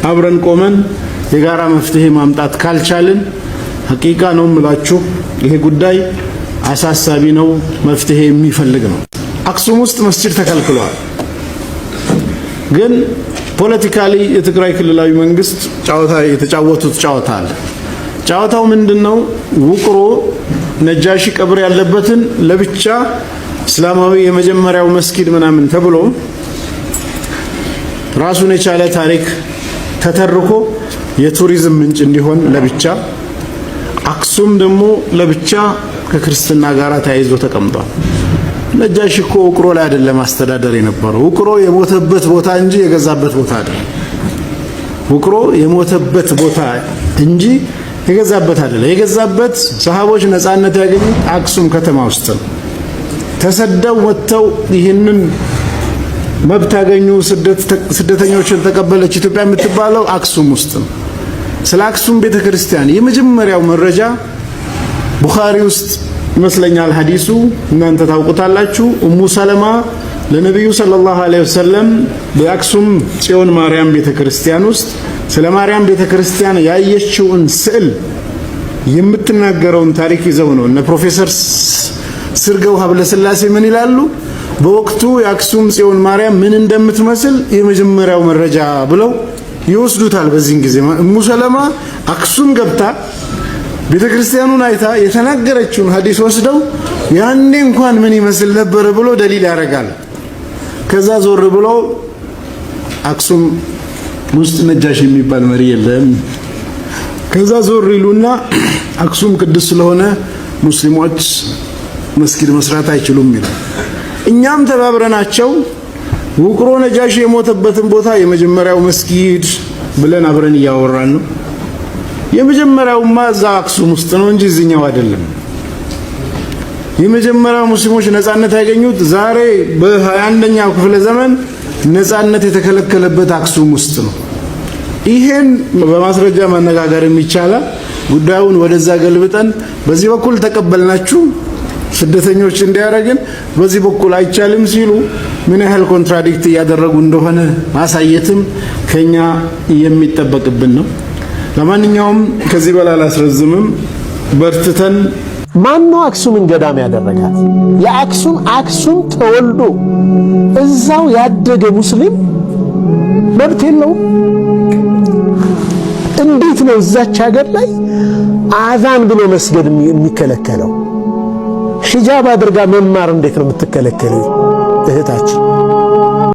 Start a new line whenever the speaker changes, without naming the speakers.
አብረን ቆመን የጋራ መፍትሄ ማምጣት ካልቻልን ሐቂቃ ነው የምላችሁ ይሄ ጉዳይ አሳሳቢ ነው፣ መፍትሄ የሚፈልግ ነው። አክሱም ውስጥ መስጂድ ተከልክሏል። ግን ፖለቲካሊ የትግራይ ክልላዊ መንግስት ጫዋታ የተጫወቱት ጫዋታ አለ። ጫዋታው ምንድነው? ውቅሮ ነጃሺ ቀብር ያለበትን ለብቻ እስላማዊ የመጀመሪያው መስጊድ ምናምን ተብሎ ራሱን የቻለ ታሪክ ተተርኮ የቱሪዝም ምንጭ እንዲሆን ለብቻ፣ አክሱም ደግሞ ለብቻ ከክርስትና ጋር ተያይዞ ተቀምጧል። ነጃሺ እኮ ውቅሮ ላይ አይደለም አስተዳደር የነበረው። ውቅሮ የሞተበት ቦታ እንጂ የገዛበት ቦታ አይደለም። ውቅሮ የሞተበት ቦታ እንጂ የገዛበት አይደለም። የገዛበት ሰሃቦች ነፃነት ያገኙት አክሱም ከተማ ውስጥ ነው። ተሰደው ወጥተው ይህንን መብት ያገኙ ስደተኞችን ተቀበለች ኢትዮጵያ የምትባለው አክሱም ውስጥ ነው። ስለ አክሱም ቤተክርስቲያን የመጀመሪያው መረጃ ቡኻሪ ውስጥ ይመስለኛል ሐዲሱ፣ እናንተ ታውቁታላችሁ። ኡሙ ሰለማ ለነብዩ ሰለላሁ ዐለይሂ ወሰለም በአክሱም ጽዮን ማርያም ቤተክርስቲያን ውስጥ ስለ ማርያም ቤተክርስቲያን ያየችውን ስዕል የምትናገረውን ታሪክ ይዘው ነው እነ ፕሮፌሰር ስርገው ሀብለ ስላሴ ምን ይላሉ? በወቅቱ የአክሱም ጽዮን ማርያም ምን እንደምትመስል የመጀመሪያው መረጃ ብለው ይወስዱታል። በዚህን ጊዜ ኡሙ ሰለማ አክሱም ገብታ ቤተክርስቲያኑን አይታ የተናገረችውን ሐዲስ ወስደው ያኔ እንኳን ምን ይመስል ነበር ብሎ ደሊል ያደርጋል። ከዛ ዞር ብሎ አክሱም ውስጥ ነጃሽ የሚባል መሪ የለም። ከዛ ዞር ይሉና አክሱም ቅዱስ ስለሆነ ሙስሊሞች መስጊድ መስራት አይችሉም ይላል። እኛም ተባብረናቸው ውቅሮ ነጃሽ የሞተበትን ቦታ የመጀመሪያው መስጊድ ብለን አብረን እያወራን ነው። የመጀመሪያውማ እዛ አክሱም ውስጥ ነው እንጂ እዚህኛው አይደለም። የመጀመሪያው ሙስሊሞች ነፃነት ያገኙት ዛሬ በ21ኛው ክፍለ ዘመን ነፃነት የተከለከለበት አክሱም ውስጥ ነው። ይሄን በማስረጃ ማነጋገር የሚቻለው ጉዳዩን ወደዛ ገልብጠን በዚህ በኩል ተቀበልናችሁ ስደተኞች እንዲያረጋግን በዚህ በኩል አይቻልም ሲሉ ምን ያህል ኮንትራዲክት ያደረጉ እንደሆነ ማሳየትም ከኛ የሚጠበቅብን ነው። ለማንኛውም ከዚህ በላይ አላስረዝምም። በርትተን
ማነው አክሱምን ገዳም ያደረጋት? አክሱም ተወልዶ እዛው ያደገ ሙስሊም መብት የለውም? እንዴት ነው እዛች ሀገር ላይ አዛን ብሎ መስገድ የሚከለከለው? ሂጃብ አድርጋ መማር እንዴት ነው የምትከለከለው? እህታችን